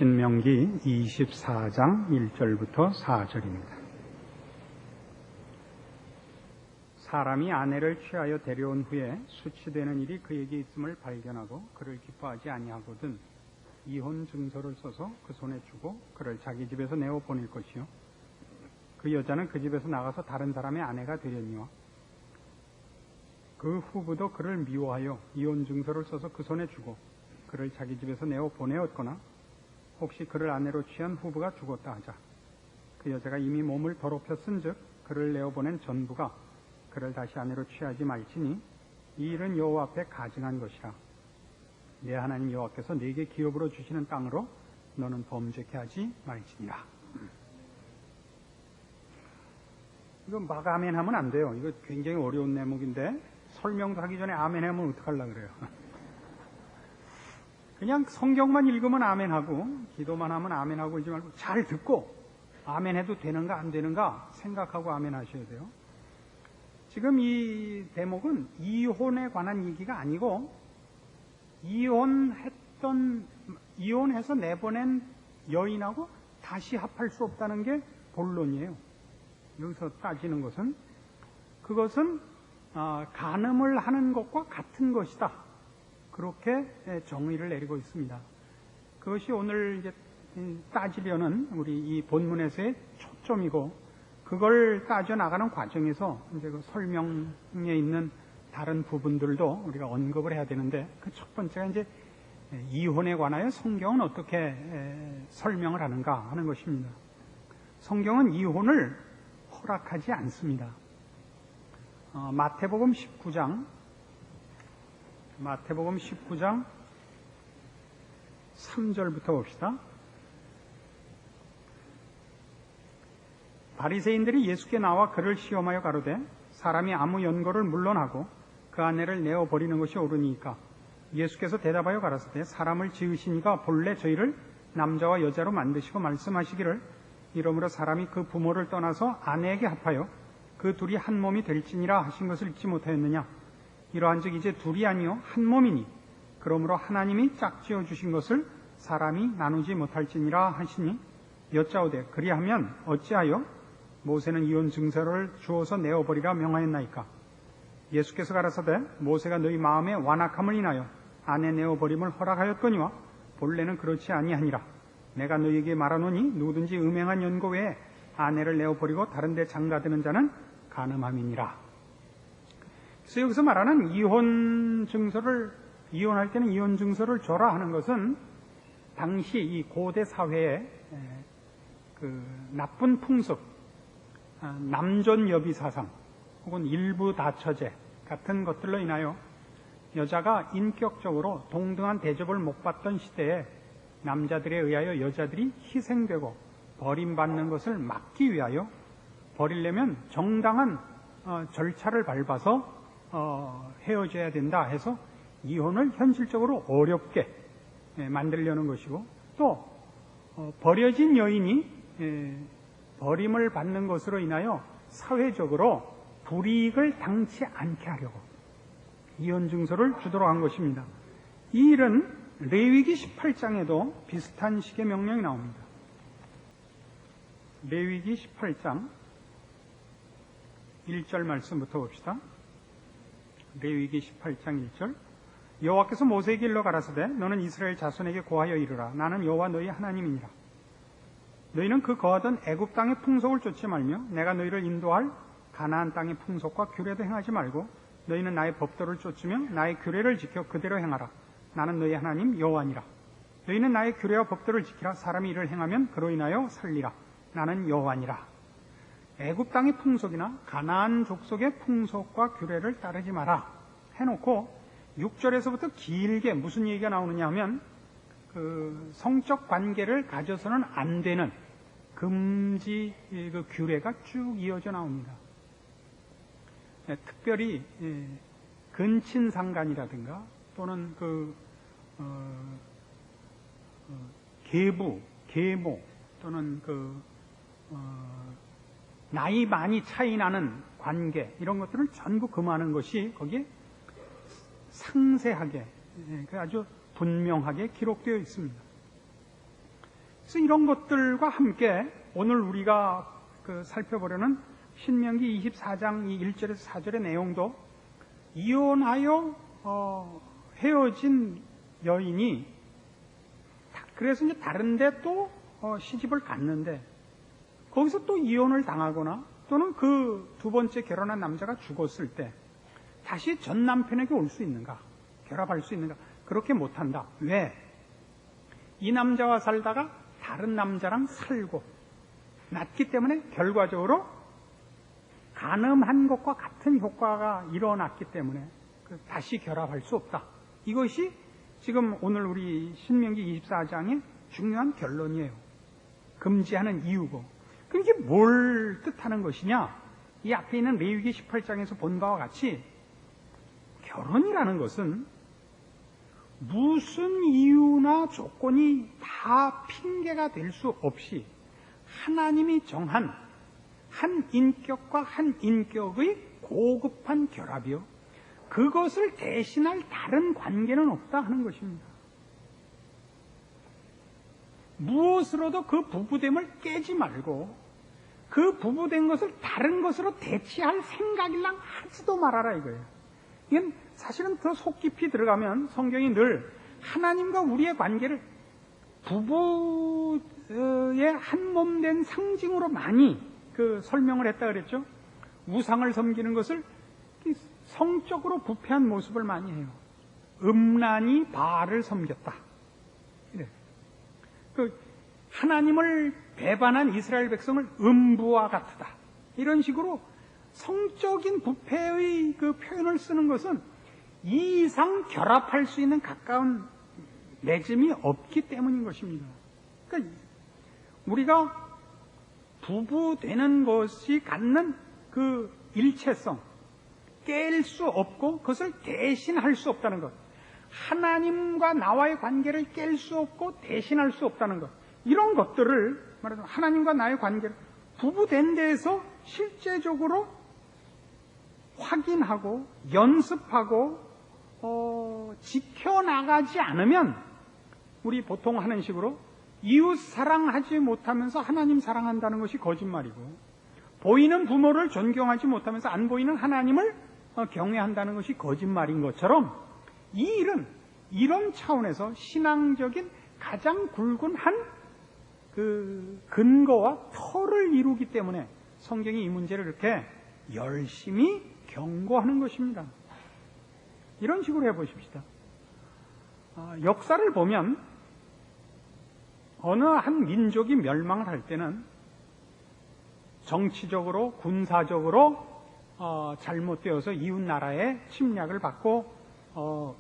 신명기 24장 1절부터 4절입니다. 사람이 아내를 취하여 데려온 후에 수치되는 일이 그에게 있음을 발견하고 그를 기뻐하지 아니하거든 이혼 증서를 써서 그 손에 주고 그를 자기 집에서 내어 보낼 것이요 그 여자는 그 집에서 나가서 다른 사람의 아내가 되려니와 그 후부도 그를 미워하여 이혼 증서를 써서 그 손에 주고 그를 자기 집에서 내어 보내었거나 혹시 그를 아내로 취한 후부가 죽었다 하자 그 여자가 이미 몸을 더럽혀 쓴즉 그를 내어 보낸 전부가 그를 다시 아내로 취하지 말지니 이 일은 여호와 앞에 가증한 것이라. 내 하나님 여호와께서 네게 기업으로 주시는 땅으로 너는 범죄케 하지 말지니라. 이거 막 아멘하면 안 돼요. 이거 굉장히 어려운 내목인데 설명도 하기 전에 아멘하면 어떡하려고 그래요. 그냥 성경만 읽으면 아멘하고 기도만 하면 아멘하고 이지 말고 잘 듣고 아멘해도 되는가 안 되는가 생각하고 아멘하셔야 돼요. 지금 이 대목은 이혼에 관한 얘기가 아니고 이혼해서 내보낸 여인하고 다시 합할 수 없다는 게 본론이에요. 여기서 따지는 것은 그것은 간음을 하는 것과 같은 것이다. 그렇게 정의를 내리고 있습니다. 그것이 오늘 이제 따지려는 우리 이 본문에서의 초점이고 그걸 따져나가는 과정에서 이제 그 설명에 있는 다른 부분들도 우리가 언급을 해야 되는데 그 첫 번째가 이제 이혼에 관하여 성경은 어떻게 설명을 하는가 하는 것입니다. 성경은 이혼을 허락하지 않습니다. 마태복음 19장 3절부터 봅시다. 바리새인들이 예수께 나와 그를 시험하여 가로되 사람이 아무 연고를 물론하고 그 아내를 내어버리는 것이 옳으니까 예수께서 대답하여 가라사대 사람을 지으시니가 본래 저희를 남자와 여자로 만드시고 말씀하시기를 이러므로 사람이 그 부모를 떠나서 아내에게 합하여 그 둘이 한 몸이 될지니라 하신 것을 잊지 못하였느냐. 이러한즉 이제 둘이 아니요 한 몸이니 그러므로 하나님이 짝지어 주신 것을 사람이 나누지 못할지니라 하시니 여짜오되 그리하면 어찌하여 모세는 이혼 증서를 주어서 내어버리라 명하였나이까. 예수께서 가라사대 모세가 너희 마음의 완악함을 인하여 아내 내어버림을 허락하였거니와 본래는 그렇지 아니하니라. 내가 너희에게 말하노니 누구든지 음행한 연고 외에 아내를 내어버리고 다른 데 장가드는 자는 간음함이니라. 그래서 여기서 말하는 이혼할 때는 이혼 증서를 줘라 하는 것은 당시 이 고대 사회의 그 나쁜 풍습, 남존여비 사상 혹은 일부 다처제 같은 것들로 인하여 여자가 인격적으로 동등한 대접을 못 받던 시대에 남자들에 의하여 여자들이 희생되고 버림받는 것을 막기 위하여 버리려면 정당한 절차를 밟아서 헤어져야 된다 해서 이혼을 현실적으로 어렵게 만들려는 것이고 또 버려진 여인이 버림을 받는 것으로 인하여 사회적으로 불이익을 당치 않게 하려고 이혼 증서를 주도록 한 것입니다. 이 일은 레위기 18장에도 비슷한 식의 명령이 나옵니다. 레위기 18장 1절 말씀부터 봅시다. 레위기 18장 1절 여호와께서 모세에게 일러 가라사대 너는 이스라엘 자손에게 고하여 이르라 나는 여호와 너희 하나님이니라. 너희는 그 거하던 애굽 땅의 풍속을 쫓지 말며 내가 너희를 인도할 가나안 땅의 풍속과 규례도 행하지 말고 너희는 나의 법도를 쫓으며 나의 규례를 지켜 그대로 행하라. 나는 너희 하나님 여호와니라. 너희는 나의 규례와 법도를 지키라. 사람이 이를 행하면 그로 인하여 살리라. 나는 여호와니라. 애굽 땅의 풍속이나 가나안 족속의 풍속과 규례를 따르지 마라 해놓고 6절에서부터 길게 무슨 얘기가 나오느냐 하면 그 성적 관계를 가져서는 안 되는 금지 그 규례가 쭉 이어져 나옵니다. 특별히 근친상간이라든가 또는 계부, 계모 또는 나이 많이 차이 나는 관계 이런 것들을 전부 금하는 것이 거기에 상세하게 아주 분명하게 기록되어 있습니다. 그래서 이런 것들과 함께 오늘 우리가 살펴보려는 신명기 24장 1절에서 4절의 내용도 이혼하여 헤어진 여인이 그래서 이제 다른데 또 시집을 갔는데 거기서 또 이혼을 당하거나 또는 그 두 번째 결혼한 남자가 죽었을 때 다시 전 남편에게 올 수 있는가? 결합할 수 있는가? 그렇게 못한다. 왜? 이 남자와 살다가 다른 남자랑 살고 났기 때문에 결과적으로 간음한 것과 같은 효과가 일어났기 때문에 다시 결합할 수 없다. 이것이 지금 오늘 우리 신명기 24장의 중요한 결론이에요. 금지하는 이유고. 그럼 이게 뭘 뜻하는 것이냐? 이 앞에 있는 레위기 18장에서 본 바와 같이 결혼이라는 것은 무슨 이유나 조건이 다 핑계가 될 수 없이 하나님이 정한 한 인격과 한 인격의 고급한 결합이요. 그것을 대신할 다른 관계는 없다 하는 것입니다. 무엇으로도 그 부부됨을 깨지 말고 그 부부된 것을 다른 것으로 대체할 생각이랑 하지도 말아라 이거예요. 이건 사실은 더 속 깊이 들어가면 성경이 늘 하나님과 우리의 관계를 부부의 한 몸 된 상징으로 많이 설명을 했다 그랬죠. 우상을 섬기는 것을 성적으로 부패한 모습을 많이 해요. 음란이 바알을 섬겼다. 이래. 하나님을 배반한 이스라엘 백성을 음부와 같다. 이런 식으로 성적인 부패의 표현을 쓰는 것은 이 이상 결합할 수 있는 가까운 맺음이 없기 때문인 것입니다. 그러니까 우리가 부부 되는 것이 갖는 그 일체성, 깰 수 없고 그것을 대신할 수 없다는 것. 하나님과 나와의 관계를 깰 수 없고 대신할 수 없다는 것. 이런 것들을 말하자면 하나님과 나의 관계를 부부된 데에서 실제적으로 확인하고 연습하고 지켜나가지 않으면 우리 보통 하는 식으로 이웃 사랑하지 못하면서 하나님 사랑한다는 것이 거짓말이고 보이는 부모를 존경하지 못하면서 안 보이는 하나님을 경외한다는 것이 거짓말인 것처럼 이 일은 이런 차원에서 신앙적인 가장 굵은 한 근거와 터를 이루기 때문에 성경이 이 문제를 이렇게 열심히 경고하는 것입니다. 이런 식으로 해보십시다. 역사를 보면 어느 한 민족이 멸망을 할 때는 정치적으로 군사적으로 잘못되어서 이웃 나라의 침략을 받고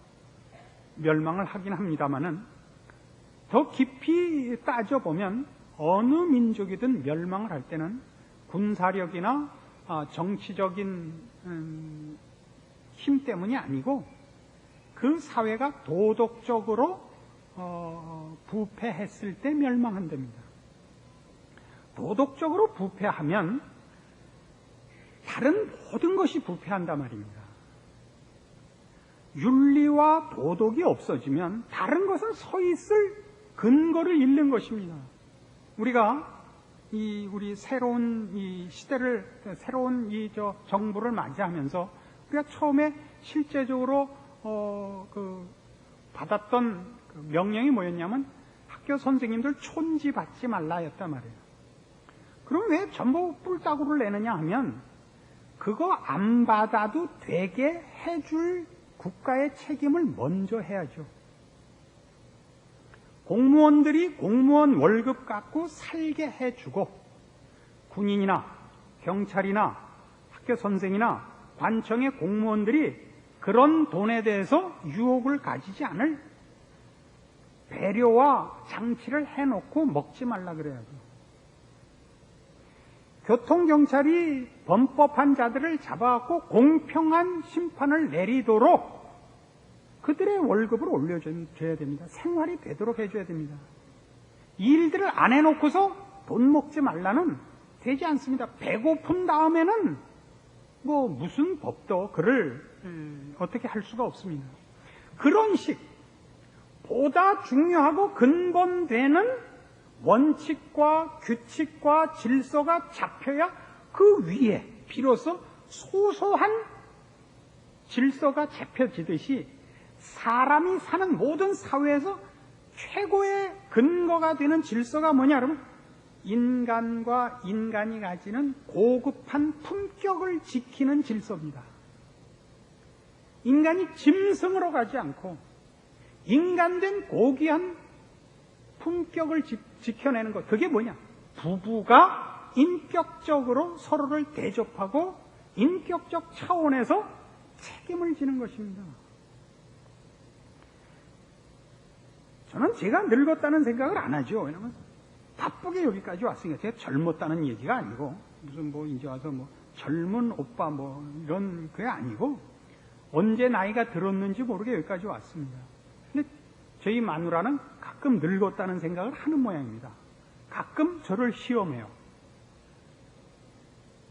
멸망을 하긴 합니다마는 더 깊이 따져보면 어느 민족이든 멸망을 할 때는 군사력이나 정치적인 힘 때문이 아니고 그 사회가 도덕적으로 부패했을 때 멸망한답니다. 도덕적으로 부패하면 다른 모든 것이 부패한단 말입니다. 윤리와 도덕이 없어지면 다른 것은 서 있을 근거를 잃는 것입니다. 우리가 우리 새로운 이 시대를 새로운 정부를 맞이하면서 우리가 처음에 실제적으로 받았던 명령이 뭐였냐면 학교 선생님들 촌지 받지 말라였단 말이에요. 그럼 왜 전부 뿔따구를 내느냐 하면 그거 안 받아도 되게 해줄 국가의 책임을 먼저 해야죠. 공무원들이 공무원 월급 갖고 살게 해주고 군인이나 경찰이나 학교 선생이나 관청의 공무원들이 그런 돈에 대해서 유혹을 가지지 않을 배려와 장치를 해놓고 먹지 말라 그래야죠. 교통경찰이 범법한 자들을 잡아갖고 공평한 심판을 내리도록 그들의 월급을 올려줘야 됩니다. 생활이 되도록 해줘야 됩니다. 이 일들을 안 해놓고서 돈 먹지 말라는 되지 않습니다. 배고픈 다음에는 무슨 법도 그를 어떻게 할 수가 없습니다. 그런 보다 중요하고 근본되는 원칙과 규칙과 질서가 잡혀야 그 위에 비로소 소소한 질서가 잡혀지듯이 사람이 사는 모든 사회에서 최고의 근거가 되는 질서가 뭐냐 그러면 인간과 인간이 가지는 고급한 품격을 지키는 질서입니다. 인간이 짐승으로 가지 않고 인간된 고귀한 품격을 지켜내는 것, 그게 뭐냐? 부부가 인격적으로 서로를 대접하고 인격적 차원에서 책임을 지는 것입니다. 저는 제가 늙었다는 생각을 안 하죠. 왜냐하면 바쁘게 여기까지 왔으니까. 제가 젊었다는 얘기가 아니고 무슨 뭐 이제 와서 뭐 젊은 오빠 뭐 이런 게 아니고 언제 나이가 들었는지 모르게 여기까지 왔습니다. 근데 저희 마누라는 가끔 늙었다는 생각을 하는 모양입니다. 가끔 저를 시험해요.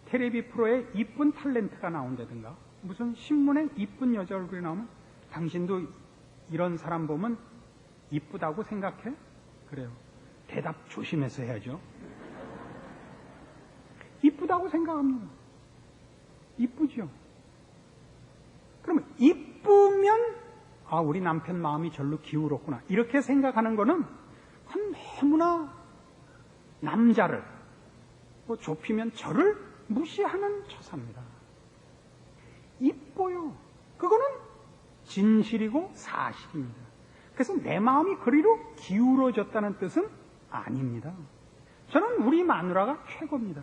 텔레비 프로에 이쁜 탤런트가 나온다든가 무슨 신문에 이쁜 여자 얼굴이 나오면 당신도 이런 사람 보면 이쁘다고 생각해? 그래요. 대답 조심해서 해야죠. 이쁘다고 생각합니다. 이쁘죠? 그러면 이쁘면 아, 우리 남편 마음이 절로 기울었구나. 이렇게 생각하는 거는 너무나 남자를 뭐 좁히면 저를 무시하는 처사입니다. 이뻐요. 그거는 진실이고 사실입니다. 그래서 내 마음이 그리로 기울어졌다는 뜻은 아닙니다. 저는 우리 마누라가 최고입니다.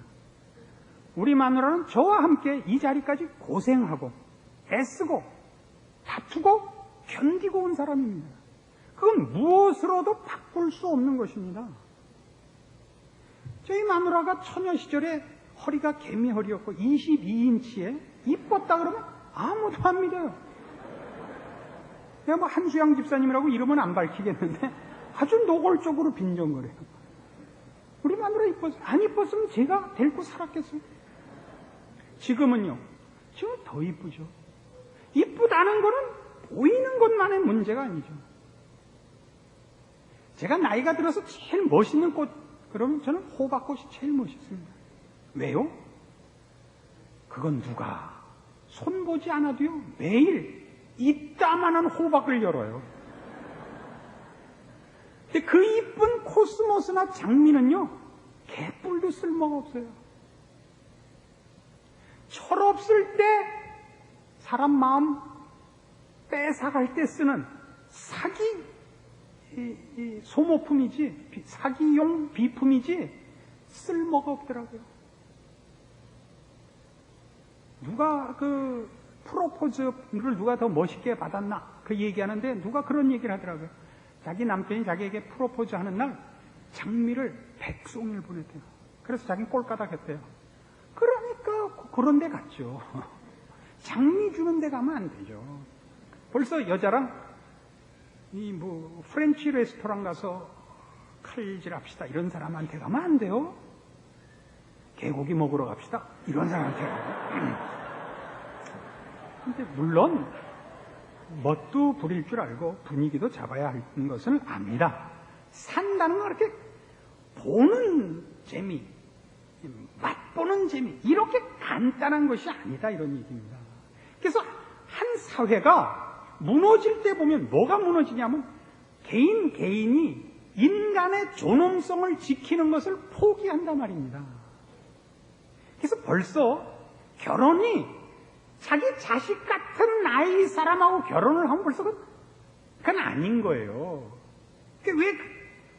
우리 마누라는 저와 함께 이 자리까지 고생하고 애쓰고 다투고 견디고 온 사람입니다. 그건 무엇으로도 바꿀 수 없는 것입니다. 저희 마누라가 처녀 시절에 허리가 개미허리였고 22인치에 이뻤다 그러면 아무도 안 믿어요. 내가 뭐 한수양 집사님이라고 이름은 안 밝히겠는데 아주 노골적으로 빈정거려요. 우리 마누라 이뻤어요. 안 이뻤으면 제가 데리고 살았겠어요. 지금은요. 지금 더 이쁘죠. 이쁘다는 거는 보이는 것만의 문제가 아니죠. 제가 나이가 들어서 제일 멋있는 꽃 그러면 저는 호박꽃이 제일 멋있습니다. 왜요? 그건 누가 손보지 않아도요 매일 이따만한 호박을 열어요. 근데 그 이쁜 코스모스나 장미는요 개뿔도 쓸모가 없어요. 철없을 때 사람 마음 뺏어갈 때 쓰는 사기 소모품이지 사기용 비품이지 쓸모가 없더라고요. 누가 그 프로포즈를 누가 더 멋있게 받았나 그 얘기하는데 누가 그런 얘기를 하더라고요. 자기 남편이 자기에게 프로포즈 하는 날 장미를 100송이를 보냈대요. 그래서 자기는 꼴까닥 했대요. 그러니까 그런 데 갔죠. 장미 주는 데 가면 안 되죠. 벌써 여자랑 이 뭐 프렌치 레스토랑 가서 칼질합시다 이런 사람한테 가면 안 돼요. 개고기 먹으러 갑시다 이런 사람한테 가요. 근데 물론 멋도 부릴 줄 알고 분위기도 잡아야 하는 것을 압니다. 산다는 건 그렇게 보는 재미, 맛보는 재미 이렇게 간단한 것이 아니다 이런 얘기입니다. 그래서 한 사회가 무너질 때 보면 뭐가 무너지냐면 개인이 인간의 존엄성을 지키는 것을 포기한단 말입니다. 그래서 벌써 결혼이 자기 자식 같은 나이 사람하고 결혼을 하면 벌써 그건 아닌 거예요. 왜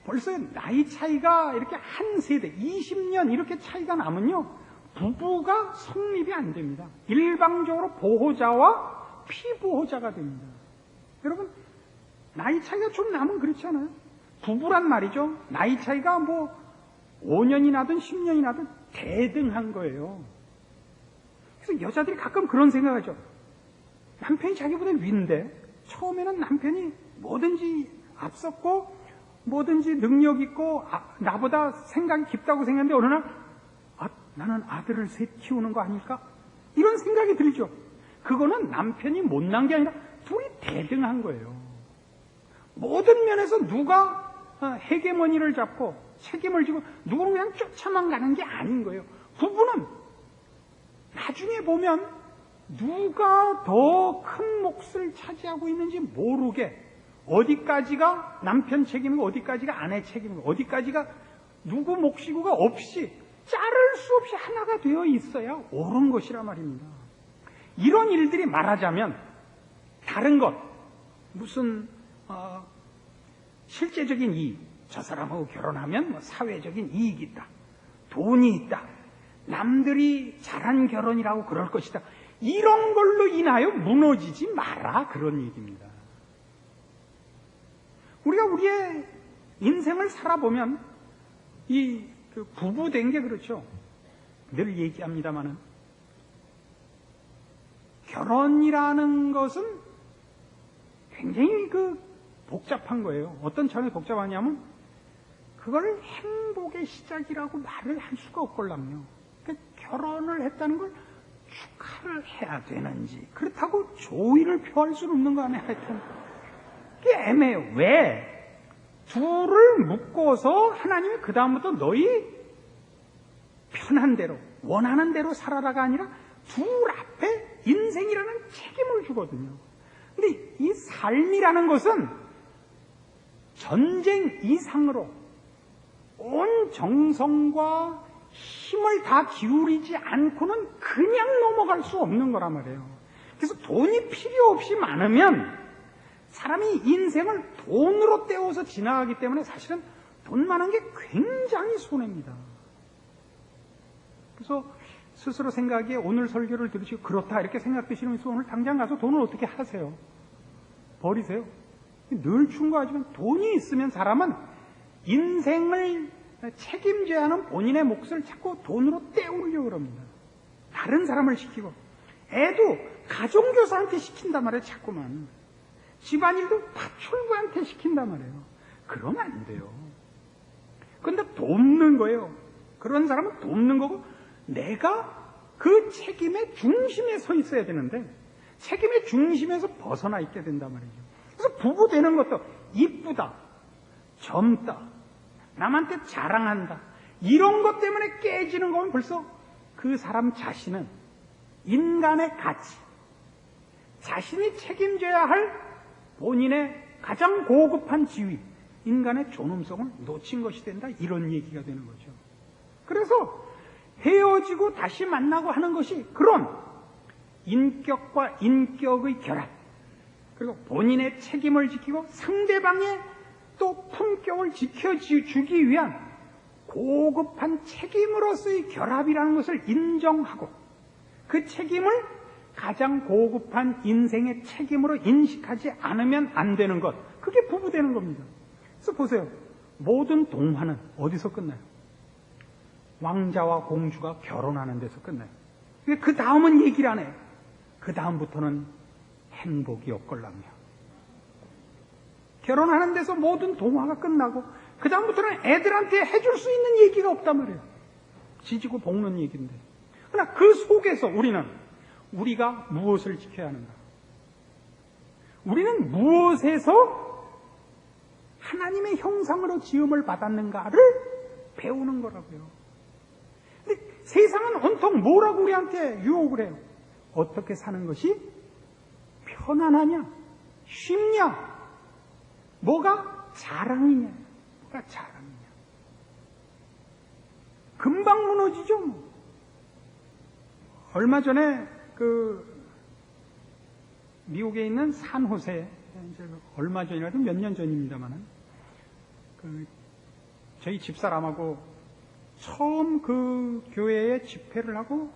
벌써 나이 차이가 이렇게 한 세대 20년 이렇게 차이가 나면요 부부가 성립이 안 됩니다. 일방적으로 보호자와 피보호자가 됩니다. 여러분 나이 차이가 좀 나면 그렇지 않아요? 부부란 말이죠. 나이 차이가 뭐 5년이 나든 10년이 나든 대등한 거예요. 그래서 여자들이 가끔 그런 생각하죠. 남편이 자기보다 위인데 처음에는 남편이 뭐든지 앞섰고 뭐든지 능력 있고 나보다 생각이 깊다고 생각했는데 어느 날 나는 아들을 셋 키우는 거 아닐까? 이런 생각이 들죠. 그거는 남편이 못난 게 아니라 둘이 대등한 거예요. 모든 면에서 누가 헤게모니를 잡고 책임을 지고 누구는 그냥 쫓아만 가는 게 아닌 거예요. 부부는 나중에 보면 누가 더 큰 몫을 차지하고 있는지 모르게 어디까지가 남편 책임이고 어디까지가 아내 책임이고 어디까지가 누구 몫이고가 없이 자를 수 없이 하나가 되어 있어야 옳은 것이라 말입니다. 이런 일들이 말하자면 다른 것 무슨 실제적인 이익, 저 사람하고 결혼하면 뭐 사회적인 이익이 있다, 돈이 있다, 남들이 잘한 결혼이라고 그럴 것이다, 이런 걸로 인하여 무너지지 마라, 그런 얘기입니다. 우리가 우리의 인생을 살아보면 그 부부된 게 그렇죠. 늘 얘기합니다마는 결혼이라는 것은 굉장히 복잡한 거예요. 어떤 차원이 복잡하냐면 그걸 행복의 시작이라고 말을 할 수가 없걸랑요. 그러니까 결혼을 했다는 걸 축하를 해야 되는지 그렇다고 조의를 표할 수는 없는 거 아니에요. 하여튼 그게 애매해요. 왜? 둘을 묶어서 하나님이 그 다음부터 너희 편한 대로 원하는 대로 살아라가 아니라 둘 앞에 인생이라는 책임을 주거든요. 근데 이 삶이라는 것은 전쟁 이상으로 온 정성과 힘을 다 기울이지 않고는 그냥 넘어갈 수 없는 거란 말이에요. 그래서 돈이 필요 없이 많으면 사람이 인생을 돈으로 때워서 지나가기 때문에 사실은 돈 많은 게 굉장히 손해입니다. 그래서 스스로 생각에 오늘 설교를 들으시고 그렇다 이렇게 생각되시면 오늘 당장 가서 돈을 어떻게 하세요? 버리세요? 늘 충고하지만 돈이 있으면 사람은 인생을 책임져야 하는 본인의 몫을 자꾸 돈으로 때우려고 합니다. 다른 사람을 시키고 애도 가정교사한테 시킨단 말이에요. 자꾸만 집안일도 파출부한테 시킨단 말이에요. 그러면 안 돼요. 그런데 돕는 거예요. 그런 사람은 돕는 거고 내가 그 책임의 중심에 서 있어야 되는데 책임의 중심에서 벗어나 있게 된단 말이죠. 그래서 부부 되는 것도 이쁘다, 젊다, 남한테 자랑한다 이런 것 때문에 깨지는 거면 벌써 그 사람 자신은 인간의 가치, 자신이 책임져야 할 본인의 가장 고급한 지위, 인간의 존엄성을 놓친 것이 된다, 이런 얘기가 되는 거죠. 그래서 헤어지고 다시 만나고 하는 것이 그런 인격과 인격의 결합, 그리고 본인의 책임을 지키고 상대방의 또 품격을 지켜주기 위한 고급한 책임으로서의 결합이라는 것을 인정하고 그 책임을 가장 고급한 인생의 책임으로 인식하지 않으면 안 되는 것, 그게 부부되는 겁니다. 그래서 보세요. 모든 동화는 어디서 끝나요? 왕자와 공주가 결혼하는 데서 끝나요. 그 다음은 얘기를 안 해요. 그 다음부터는 행복이 없걸랑요. 결혼하는 데서 모든 동화가 끝나고 그 다음부터는 애들한테 해줄 수 있는 얘기가 없단 말이에요. 지지고 볶는 얘기인데. 그러나 그 속에서 우리가 무엇을 지켜야 하는가? 우리는 무엇에서 하나님의 형상으로 지음을 받았는가를 배우는 거라고요. 근데 세상은 온통 뭐라고 우리한테 유혹을 해요? 어떻게 사는 것이 편안하냐? 쉽냐? 뭐가 자랑이냐? 뭐가 자랑이냐? 금방 무너지죠, 뭐. 얼마 전에 미국에 있는 산호세, 얼마 전이라도 몇 년 전입니다만은, 저희 집사람하고 처음 그 교회에 집회를 하고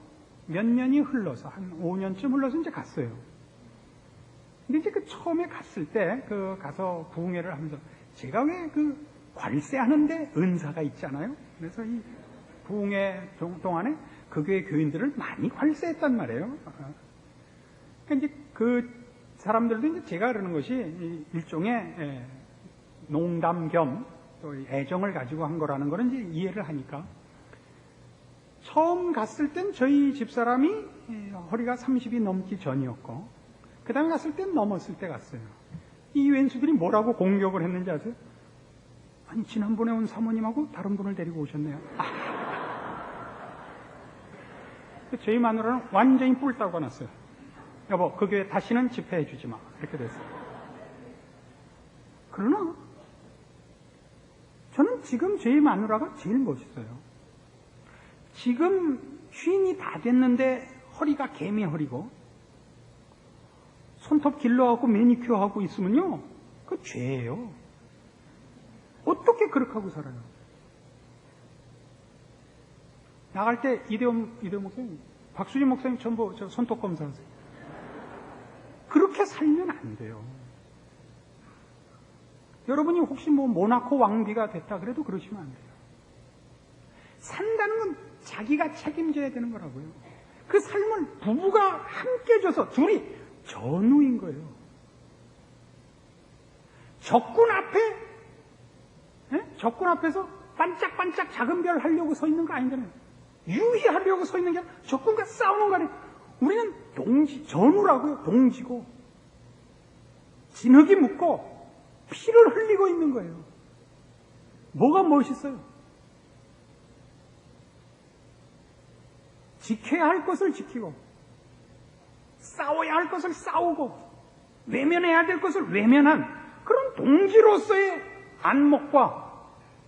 몇 년이 흘러서, 한 5년쯤 흘러서 이제 갔어요. 근데 이제 처음에 갔을 때, 가서 부흥회를 하면서, 제가 왜 괄세하는데 은사가 있잖아요? 그래서 이 부흥회 동안에 그 교회 교인들을 많이 괄세했단 말이에요. 그러니까 이제 그 사람들도 이제 제가 그러는 것이 일종의 농담 겸 또 애정을 가지고 한 거라는 거는 이제 이해를 하니까, 처음 갔을 땐 저희 집사람이 허리가 30이 넘기 전이었고, 그 다음에 갔을 땐 넘었을 때 갔어요. 이 왼수들이 뭐라고 공격을 했는지 아세요? 아니, 지난번에 온 사모님하고 다른 분을 데리고 오셨네요. 저희 마누라는 완전히 뿔 따고 났어요. 여보, 그 교회 다시는 집회해 주지 마. 이렇게 됐어요. 그러나 저는 지금 저희 마누라가 제일 멋있어요. 지금 쉰이 다 됐는데 허리가 개미 허리고 손톱 길러갖고 매니큐어 하고 있으면요, 그거 죄예요. 어떻게 그렇게 하고 살아요? 나갈 때 이대원 목사님, 박수진 목사님 전부 저 손톱 검사하세요. 그렇게 살면 안 돼요. 여러분이 혹시 모나코 왕비가 됐다 그래도 그러시면 안 돼요. 산다는 건 자기가 책임져야 되는 거라고요. 그 삶을 부부가 함께 줘서 둘이 전우인 거예요. 적군 앞에서 반짝반짝 작은 별 하려고 서 있는 거 아니잖아요. 유희하려고 서 있는 게 아니라 적군과 싸우는 거 아니에요. 우리는 전우라고요. 동지고 진흙이 묻고 피를 흘리고 있는 거예요. 뭐가 멋있어요? 지켜야 할 것을 지키고 싸워야 할 것을 싸우고 외면해야 될 것을 외면한 그런 동지로서의 안목과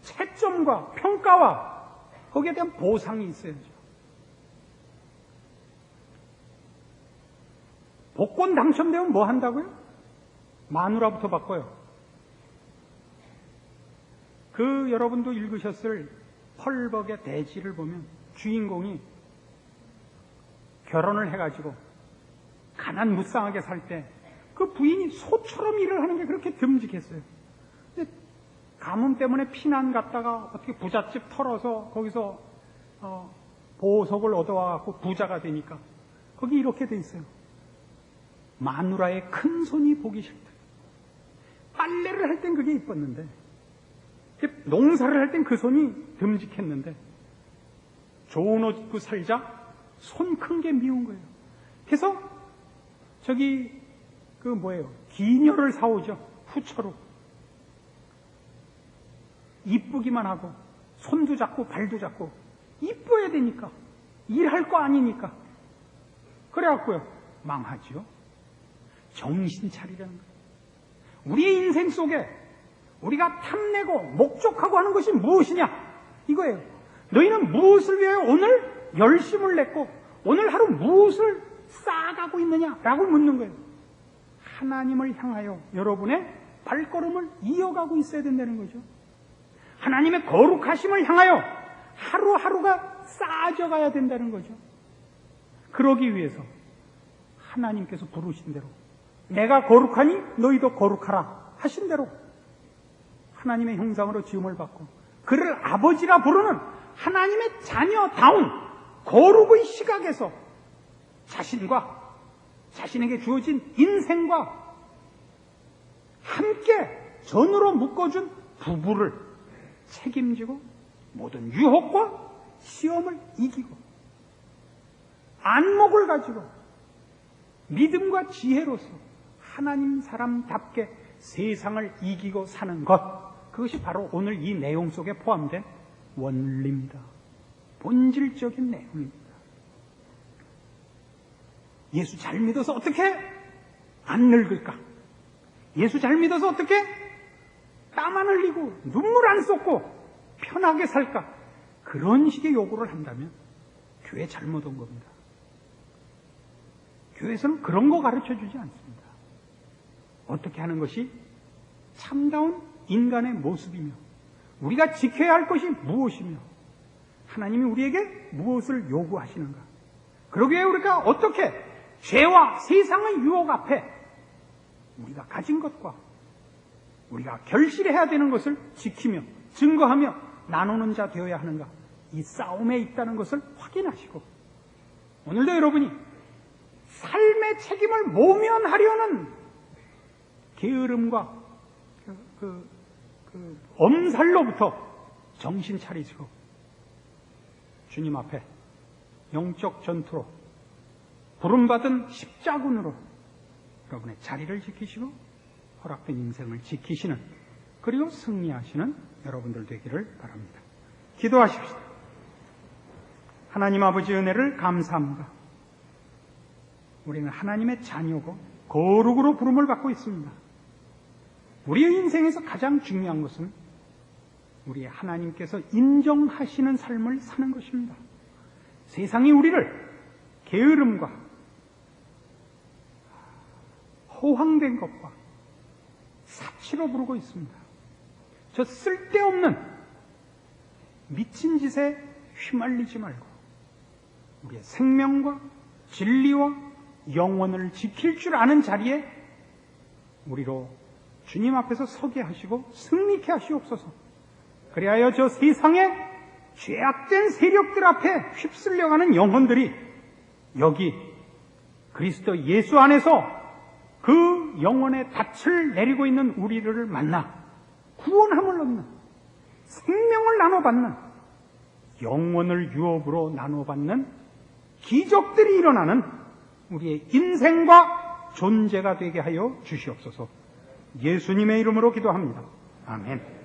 채점과 평가와 거기에 대한 보상이 있어야죠. 복권 당첨되면 뭐 한다고요? 마누라부터 바꿔요. 그 여러분도 읽으셨을 펄벅의 대지를 보면 주인공이 결혼을 해가지고 가난 무쌍하게 살 때 그 부인이 소처럼 일을 하는 게 그렇게 듬직했어요. 근데 가뭄 때문에 피난 갔다가 어떻게 부잣집 털어서 거기서 보석을 얻어와갖고 부자가 되니까 거기 이렇게 돼 있어요. 마누라의 큰 손이 보기 싫다. 빨래를 할 땐 그게 이뻤는데 농사를 할 땐 그 손이 듬직했는데 좋은 옷 입고 살자 손 큰 게 미운 거예요. 그래서 기녀를 사오죠. 후처로. 이쁘기만 하고 손도 잡고 발도 잡고 이뻐야 되니까 일할 거 아니니까 그래갖고요 망하죠. 정신 차리라는 거예요. 우리의 인생 속에 우리가 탐내고 목적하고 하는 것이 무엇이냐 이거예요. 너희는 무엇을 위하여 오늘 열심을 냈고 오늘 하루 무엇을 쌓아가고 있느냐라고 묻는 거예요. 하나님을 향하여 여러분의 발걸음을 이어가고 있어야 된다는 거죠. 하나님의 거룩하심을 향하여 하루하루가 쌓아져 가야 된다는 거죠. 그러기 위해서 하나님께서 부르신 대로 내가 거룩하니 너희도 거룩하라 하신 대로 하나님의 형상으로 지음을 받고 그를 아버지라 부르는 하나님의 자녀다운 거룩의 시각에서 자신과 자신에게 주어진 인생과 함께 전으로 묶어준 부부를 책임지고 모든 유혹과 시험을 이기고 안목을 가지고 믿음과 지혜로서 하나님 사람답게 세상을 이기고 사는 것, 그것이 바로 오늘 이 내용 속에 포함된 원리입니다. 본질적인 내용입니다. 예수 잘 믿어서 어떻게 안 늙을까? 예수 잘 믿어서 어떻게 땀 안 흘리고 눈물 안 쏟고 편하게 살까? 그런 식의 요구를 한다면 교회 잘못 온 겁니다. 교회에서는 그런 거 가르쳐주지 않습니다. 어떻게 하는 것이 참다운 인간의 모습이며 우리가 지켜야 할 것이 무엇이며 하나님이 우리에게 무엇을 요구하시는가. 그러기에 우리가 어떻게 죄와 세상의 유혹 앞에 우리가 가진 것과 우리가 결실해야 되는 것을 지키며 증거하며 나누는 자 되어야 하는가. 이 싸움에 있다는 것을 확인하시고 오늘도 여러분이 삶의 책임을 모면하려는 게으름과 엄살로부터 정신 차리시고 주님 앞에 영적 전투로 부름받은 십자군으로 여러분의 자리를 지키시고 허락된 인생을 지키시는 그리고 승리하시는 여러분들 되기를 바랍니다. 기도하십시다. 하나님 아버지 은혜를 감사합니다. 우리는 하나님의 자녀고 거룩으로 부름을 받고 있습니다. 우리의 인생에서 가장 중요한 것은 우리 하나님께서 인정하시는 삶을 사는 것입니다. 세상이 우리를 게으름과 허황된 것과 사치로 부르고 있습니다. 저 쓸데없는 미친 짓에 휘말리지 말고 우리의 생명과 진리와 영혼을 지킬 줄 아는 자리에 우리로 주님 앞에서 서게 하시고 승리케 하시옵소서. 그리하여 저 세상의 죄악된 세력들 앞에 휩쓸려가는 영혼들이 여기 그리스도 예수 안에서 그 영혼의 닻을 내리고 있는 우리를 만나 구원함을 얻는, 생명을 나눠받는, 영혼을 유업으로 나눠받는 기적들이 일어나는 우리의 인생과 존재가 되게 하여 주시옵소서. 예수님의 이름으로 기도합니다. 아멘.